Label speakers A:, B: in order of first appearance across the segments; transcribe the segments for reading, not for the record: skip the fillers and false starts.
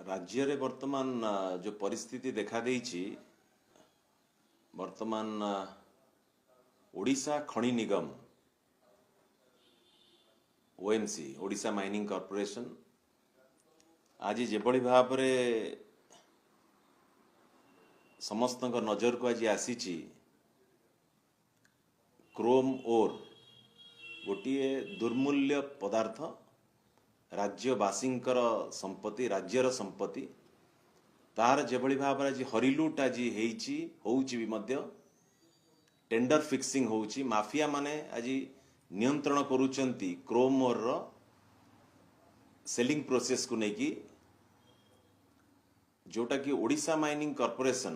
A: राज्य रे वर्तमान जो परिस्थिति देखा देइछि वर्तमान ओडिशा खनि निगम ओएमसी ओडिशा माइनिंग कॉर्पोरेशन आज जेभली भाव में समस्त नजर को आज आसी क्रोम ओर गोटे दुर्मूल्य पदार्थ राज्यवासींकर संपत्ति राज्यर संपत्ति तार जेभली भाव आज हरिलुट आज होउची भी मध्य टेंडर फिक्सिंग होउची माफिया माने आज नियंत्रण करूचंती क्रोम ओर रो सेलिंग प्रोसेस को लेकी जोटा कि ओडिशा माइनिंग कॉर्पोरेशन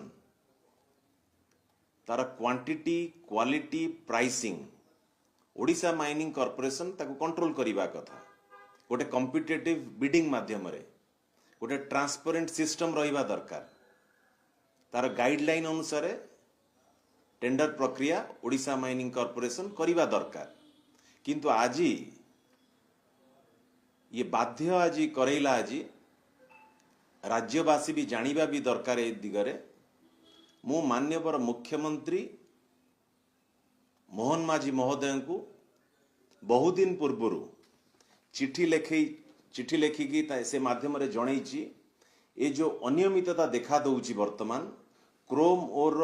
A: तार quantity quality pricing Odisha mining corporation ताको कंट्रोल करिबा कथा गोटे कॉम्पिटिटिव बिडिंग माध्यम रे गोटे ट्रांसपेरेंट सिस्टम रहिबा दरकार तार गाइडलाइन अनुसार टेंडर प्रक्रिया ओडिशा माइनिंग कॉर्पोरेशन करिबा दरकार किंतु आज ये बाध्य आज करैला आज राज्यवासी भी जानिबा भी दरकार ए दिगरे मु मान्यवर मुख्यमंत्री मोहन माझी महोदय को बहुदिन पूर्व चिठी लेखिकी से माध्यम रे जणैछि ए जो अनियमितता देखा दउछि वर्तमान क्रोम ओर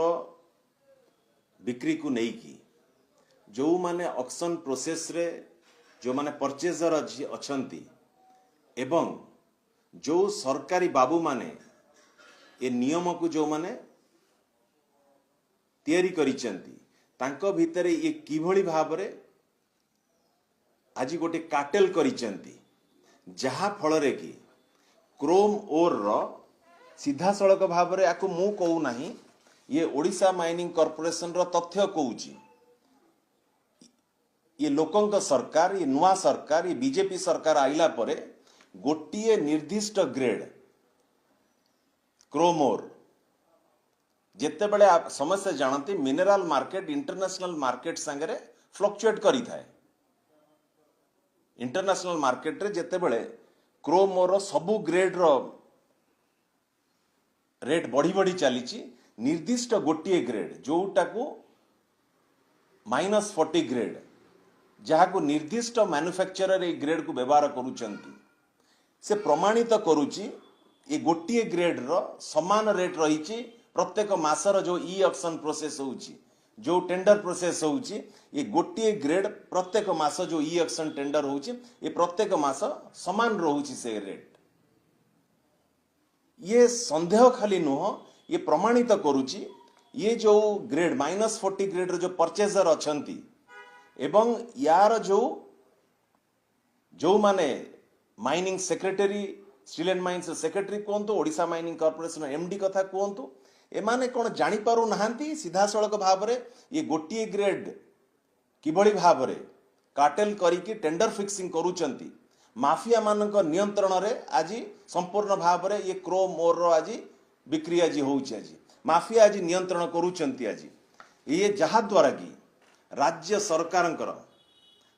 A: बिक्री को नेकी जो माने ऑक्शन प्रोसेस रे जो माने परचेजर अछंती एवं जो सरकारी बाबू माने ए नियम को जो माने तैयारी करिसेंती तांको भितरे ये किभली भाव रे आज गोटे कार्टेल करिसेंती जहा फल रे कि क्रोम ओर रो सीधा सड़क भाव रे आको मु कहू नाही ये ओडिशा माइनिंग कॉर्पोरेशन रो तथ्य कहूची ये लोकंक सरकार ये नुआ सरकार ये बीजेपी सरकार आइला परे गोटिए निर्दिष्ट ग्रेड क्रोम ओर जेते बड़े आप समस्या जानते मिनरल मार्केट इंटरनेशनल मार्केट संगे फ्लक्चुएट करी थाए इंटरनेशनल मार्केट रे जेते बड़े क्रोम ओर सबु ग्रेड रो रेट बढ़ी बढ़ी चली निर्दिष्ट गोटिए ग्रेड जोटा को -40 ग्रेड जहाँ को निर्दिष्ट मैन्युफैक्चरर ए ग्रेड को व्यवहार करूचंती से प्रमाणित करूची ये गोटिए ग्रेड रो समान रेट रही प्रत्येक मासर जो ई ऑक्शन प्रोसेस होउची जो टेंडर प्रोसेस होउची ये गोटिए ग्रेड प्रत्येक मास जो ई ऑक्शन टेंडर होउची ये प्रत्येक मास समान रहउची से रेट ये संदेह खाली नुह ये प्रमाणित करूची ये जो ग्रेड -40 ग्रेड रो जो परचेजर अछंती एवं यार जो माने mining secretary steel and mines secretary कहतु ओडिशा माइनिंग कॉर्पोरेशन एमडी कथा कहतु एमाने कौन जानी पारु नाहांती सीधा सड़क भाव रे ये गोटिए ग्रेड किभली भाव रे कार्टेल करिकी टेंडर फिक्सिंग करूचंती माफिया मानक नियंत्रण रे आज संपूर्ण भाव रे ये क्रोम ओर रो आज बिक्री आज होउची आज माफिया आज नियंत्रण करूचंती आज ये जहा द्वारा की राज्य सरकारंकर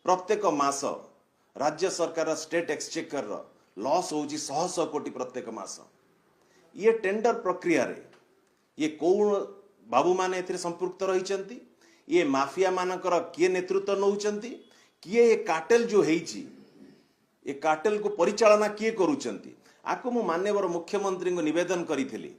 A: प्रत्येक मास राज्य सरकार स्टेट एक्सचेकर रो लॉस होउची 100 कोटी प्रत्येक मास ये टेंडर प्रक्रिया रे ये कौन बाबू माने एथिरे संपृक्त रहिचंती ये माफिया मानकर किए नेतृत्व नउचंती किए ये कार्टेल जो हेइची ये कार्टेल को परिचालना किए करूचंती आको मु मान्यवर मुख्यमंत्री को निवेदन करिथिली